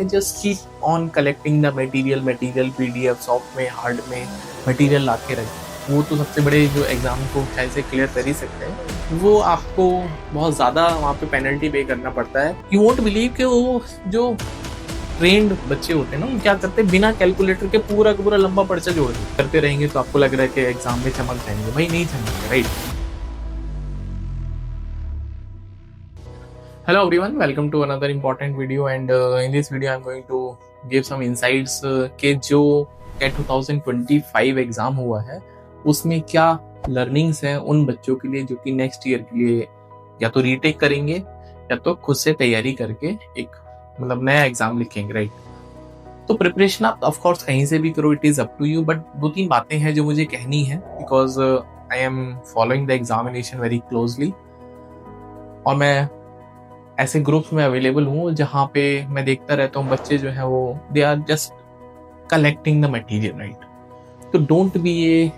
Just keep on collecting the material PDF soft में hard में material ला के रखें। वो तो सबसे बड़े जो एग्ज़ाम को शायद से क्लियर कर ही सकते हैं। वो आपको बहुत ज़्यादा वहाँ पे पेनल्टी पे करना पड़ता है। यू वोंट बिलीव कि वो जो ट्रेंड बच्चे होते हैं ना, वो क्या करते हैं, बिना कैलकुलेटर के पूरा का पूरा लंबा पर्चा जोड़ करते रहेंगे। तो आपको लग रहा है कि एग्जाम में चमक जाएंगे, भाई नहीं चमकेंगे, right. Hello everyone, welcome to another important video and in this video I'm going to give some insights कि जो CAT 2025 एग्जाम हुआ है उसमें क्या लर्निंग्स हैं उन बच्चों के लिए जो कि नेक्स्ट ईयर के लिए या तो रीटेक करेंगे या तो खुद से तैयारी करके एक मतलब नया एग्जाम लिखेंगे, राइट। तो प्रिपरेशन आप ऑफ कोर्स कहीं से भी करो, it is up to you, but दो तीन बातें हैं जो मुझे कहनी है because I am following the examination very closely और मैं ऐसे ग्रुप्स में अवेलेबल हूँ जहाँ पे मैं देखता रहता हूँ बच्चे जो है वो they are just collecting the material, right. तो don't be a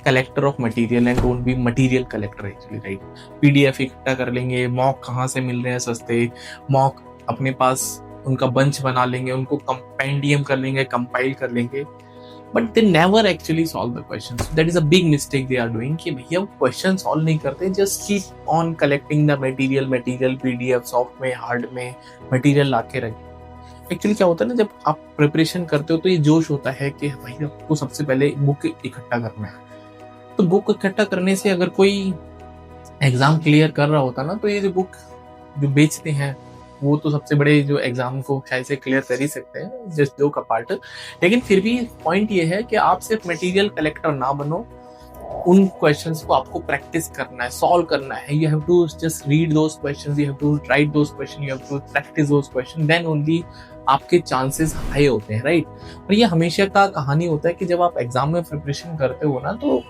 collector of material and don't be material collector actually, right. PDF इकट्ठा कर लेंगे, मॉक कहाँ से मिल रहे हैं सस्ते, मॉक अपने पास उनका बंच बना लेंगे, उनको कंपेंडियम कर लेंगे, कंपाइल कर लेंगे, but they never actually solve the questions. That is a big mistake they are doing कि भैया वो क्वेश्चन सॉल्व नहीं करते, just keep on collecting the material PDF soft में हार्ड में मटेरियल ला के रखें। एक्चुअली क्या होता है ना, जब आप प्रिपरेशन करते हो तो ये जोश होता है कि भाई आपको सबसे पहले बुक इकट्ठा करना है। तो बुक इकट्ठा करने से अगर कोई एग्जाम क्लियर कर रहा होता ना, तो ये जो बुक जो बेचते हैं वो तो सबसे बड़े जो एग्जाम को शायद से क्लियर कर ही सकते हैं, जस्ट दो का पार्ट। लेकिन फिर भी पॉइंट ये है कि आप सिर्फ मटेरियल कलेक्टर ना बनो, उन क्वेश्चंस को आपको प्रैक्टिस करना है, सॉल्व करना है। You have to just read those questions, you have to write those question, you have to practice those question, then only आपके चांसेस हाई होते हैं, राइट। और ये हमेशा का कहानी होता है कि जब आप एग्जाम में प्रिपरेशन करते हो ना, तो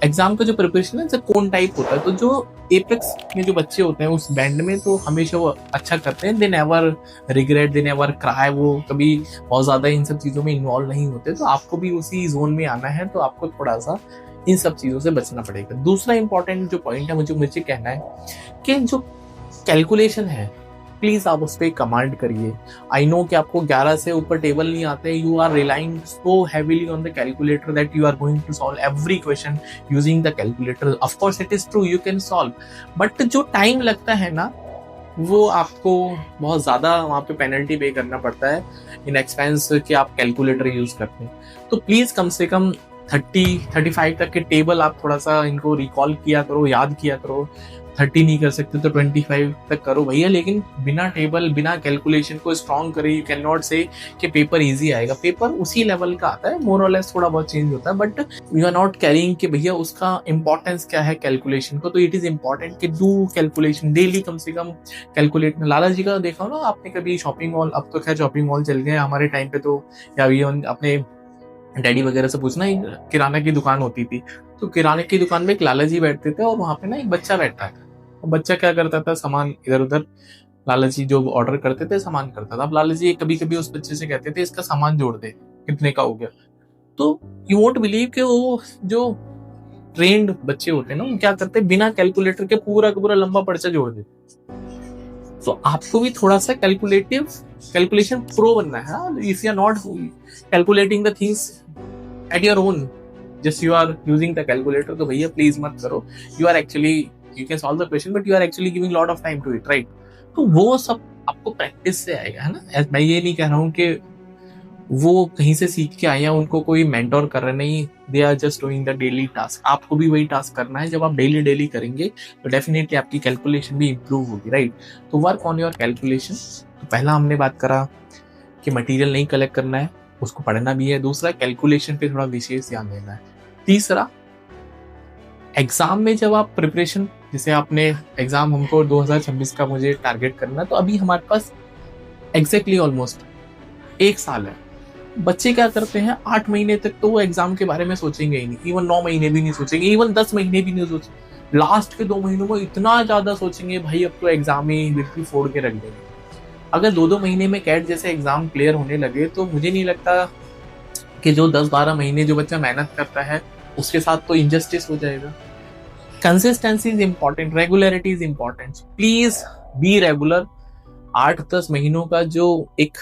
एग्जाम का जो प्रिपरेशन है कौन टाइप होता है, तो जो एपेक्स में जो बच्चे होते हैं उस बैंड में तो हमेशा वो अच्छा करते हैं, they never regret, they never cry, वो कभी बहुत ज्यादा इन सब चीजों में इन्वॉल्व नहीं होते। तो आपको भी उसी जोन में आना है, तो आपको थोड़ा सा इन सब चीजों से बचना पड़ेगा। दूसरा इंपॉर्टेंट जो पॉइंट है मुझे कहना है कि जो कैलकुलेशन है प्लीज आप उस पर कमांड करिए। आई नो कि आपको 11 से ऊपर टेबल नहीं आते, you are relying so heavily on the calculator that you are going to solve every question using the calculator. Of course it is true, you can solve, but जो time लगता है ना वो आपको बहुत ज्यादा वहाँ पे पेनल्टी पे करना पड़ता है इन एक्सपेंस कि आप कैलकुलेटर यूज करते हैं। तो प्लीज कम से कम 30-35 तक के टेबल आप थोड़ा सा इनको रिकॉल किया करो, याद किया करो। 30 नहीं कर सकते तो 25 तक करो भैया, लेकिन बिना टेबल बिना कैलकुलेशन को स्ट्रॉन्ग करे यू कैन नॉट से कि पेपर इजी आएगा। पेपर उसी लेवल का आता है, मोर और लेस थोड़ा बहुत चेंज होता है, but you are not caring कि भैया उसका इंपॉर्टेंस क्या है कैलकुलेशन को। तो इट इज इंपॉर्टेंट कि डू कैलकुलेशन डेली, कम से कम कैलकुलेट। लाला जी का देखा हो ना आपने कभी शॉपिंग मॉल, अब तो खैर शॉपिंग मॉल चल गए, हमारे टाइम पे तो या अपने डैडी वगैरह से पूछना, किराना की दुकान होती थी, तो किराने की दुकान में एक लाला जी बैठते थे और वहां पे ना एक बच्चा बैठता था। बच्चा क्या करता था, सामान इधर उधर लाला जी जो ऑर्डर करते थे सामान करता था। अब लाला जी कभी कभी उस बच्चे से कहते थे इसका सामान जोड़ दे, कितने का हो गया। तो यू वोंट बिलीव कि वो जो ट्रेंड बच्चे होते हैं ना, वो क्या करते हैं, बिना कैलकुलेटर के पूरा का पूरा लंबा पर्चा जोड़ देते। तो आपको भी थोड़ा सा कैलकुलेशन प्रो बनना है। If you are not calculating the things at your own, just you are using the calculator, तो भैया प्लीज मत करो। You are actually you can solve the question but you are actually giving lot of time to it, right? तो वो सब आपको practice से आएगा, है ना। मैं ये नहीं कह रहा हूँ कि वो कहीं से सीख के आए हैं, उनको कोई मेंटोर कर रहे नहीं, they are just doing the daily task. आपको भी वही टास्क करना है। जब आप डेली करेंगे तो डेफिनेटली आपकी कैलकुलेशन भी इंप्रूव होगी, राइट। तो वर्क ऑन योर कैलकुलेशन। तो पहला हमने बात करा कि मटेरियल नहीं कलेक्ट करना है, उसको पढ़ना भी है। दूसरा, कैलकुलेशन पे थोड़ा विशेष ध्यान देना है। तीसरा, एग्जाम में जब आप प्रिपरेशन, जैसे आपने एग्जाम हमको 2026 का मुझे टारगेट करना है, तो अभी हमारे पास एग्जैक्टली ऑलमोस्ट 1 साल है। बच्चे क्या करते हैं, 8 महीने तक तो वो एग्जाम के बारे में सोचेंगे ही नहीं, इवन 9 महीने भी नहीं सोचेंगे, इवन 10 महीने भी नहीं सोचेंगे। लास्ट के 2 महीनों में इतना ज्यादा सोचेंगे भाई अब तो एग्जाम ही बिल्कुल फोड़ के रख देंगे। अगर 2-2 महीने में कैट जैसे एग्जाम क्लियर होने लगे तो मुझे नहीं लगता कि जो 10-12 महीने जो बच्चा मेहनत करता है उसके साथ तो इनजस्टिस हो जाएगा। Consistency is important, regularity is important. Please be regular. 8-10 महीनों का जो एक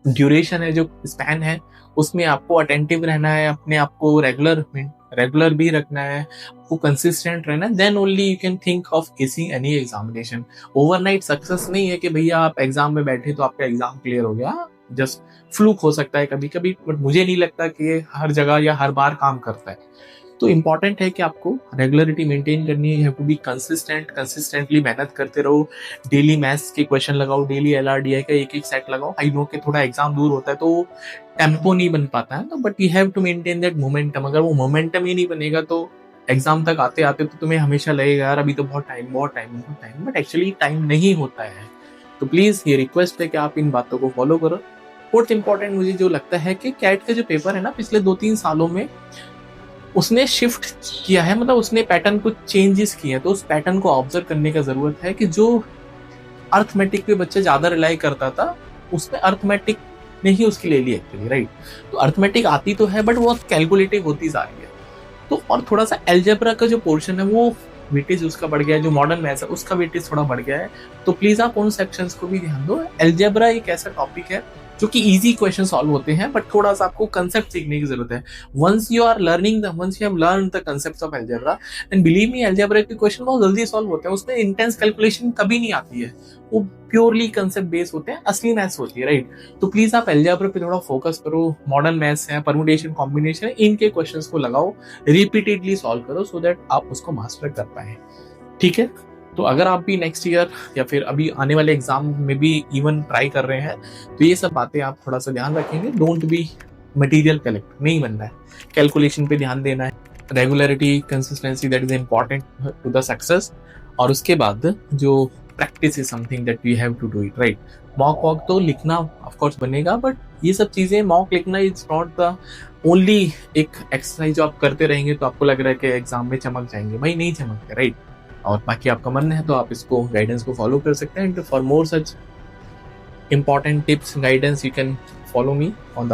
ड्यूरेशन है, जो स्पैन है, उसमें आपको अटेंटिव रहना है, अपने आप को रेगुलर भी रखना है, आपको कंसिस्टेंट रहना है, then only you can think of acing any examination. Overnight success नहीं है कि भैया आप एग्जाम में बैठे तो आपका एग्जाम क्लियर हो गया, जस्ट फ्लूक हो सकता है कभी कभी, बट मुझे नहीं लगता कि ये हर जगह या हर बार काम करता है। तो इंपॉर्टेंट है कि आपको रेगुलरिटी मेंटेन करनी है, you have to be consistently मेहनत करते रहो, डेली मैथ्स के क्वेश्चन लगाओ, डेली एलआरडीआई का एक एक सेट लगाओ। आई नो कि थोड़ा एग्जाम दूर होता है तो टेम्पो नहीं बन पाता है, तो but you have to maintain that momentum. अगर वो मोमेंटम ही नहीं बनेगा तो एग्जाम तक आते आते तो तुम्हें हमेशा लगेगा यार अभी तो बहुत टाइम, बट एक्चुअली टाइम नहीं होता है। तो प्लीज ये रिक्वेस्ट है कि आप इन बातों को फॉलो करो। फोर्थ इंपॉर्टेंट मुझे जो लगता है कि कैट का जो पेपर है ना, पिछले 2-3 सालों में उसने शिफ्ट किया है, मतलब उसने पैटर्न को चेंजेस किए हैं, तो उस पैटर्न को ऑब्जर्व करने का जरूरत है कि जो अर्थमेटिक पे बच्चे ज्यादा रिलाई करता था, उसमें अर्थमेटिक ने ही उसकी ले ली एक्चुअली, राइट। तो अर्थमेटिक आती तो है बट वो कैलकुलेटिव होती जा रही है। तो और थोड़ा सा एल्जेब्रा का जो पोर्शन है वो वेटेज उसका बढ़ गया है, जो मॉडर्न मैथ्स है उसका वेटेज थोड़ा बढ़ गया है, तो प्लीज आप उन सेक्शंस को भी ध्यान दो। एल्जेब्रा एक ऐसा टॉपिक है जो कि इजी क्वेश्चन सॉल्व होते हैं, बट थोड़ा सा आपको कंसेप्ट सीखने की जरूरत है। Once you have learn the concepts of algebra, and believe me algebra के क्वेश्चन बहुत जल्दी सॉल्व होते हैं, उसमें इंटेंस कैलकुलेशन कभी नहीं आती है, वो प्योरली कंसेप्ट बेस होते हैं, असली मैथ्स होती है, राइट। तो प्लीज आप एल्जेब्रा पे थोड़ा फोकस करो, मॉडर्न मैथ्स है, परमुटेशन कॉम्बिनेशन है, इनके क्वेश्चंस को लगाओ, रिपीटेडली सॉल्व करो सो दैट आप उसको मास्टर कर पाए, ठीक है। तो अगर आप भी नेक्स्ट ईयर या फिर अभी आने वाले एग्जाम में भी इवन ट्राई कर रहे हैं, तो ये सब बातें आप थोड़ा सा ध्यान रखेंगे। डोंट बी मटेरियल कलेक्ट नहीं बनना है, कैलकुलेशन पे ध्यान देना है, regularity consistency that is important to the success. और उसके बाद जो practice is something that we have to do it, right. Mock walk तो लिखना ऑफ कोर्स बनेगा, बट ये सब चीजें मॉक लिखना इज नॉट द ओनली एक एक्सरसाइज जो आप करते रहेंगे तो आपको लग रहा है कि एग्जाम में चमक जाएंगे, भाई नहीं चमकते, राइट। और बाकी आपका मन है तो आप इसको गाइडेंस को फॉलो कर सकते हैं। And for more such important tips guidance you can follow me on the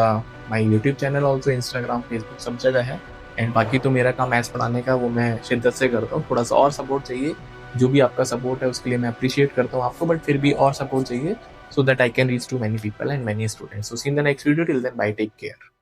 my YouTube channel, also Instagram, Facebook, सब जगह है। एंड बाकी तो मेरा काम मैथ्स पढ़ाने का वो मैं शिद्दत से करता हूँ। थोड़ा सा और सपोर्ट चाहिए, जो भी आपका सपोर्ट है उसके लिए मैं अप्रिशिएट करता हूँ आपको, बट फिर भी और सपोर्ट चाहिए so that I can reach to many people and many students. So see you in the next video. Till then, bye, take care.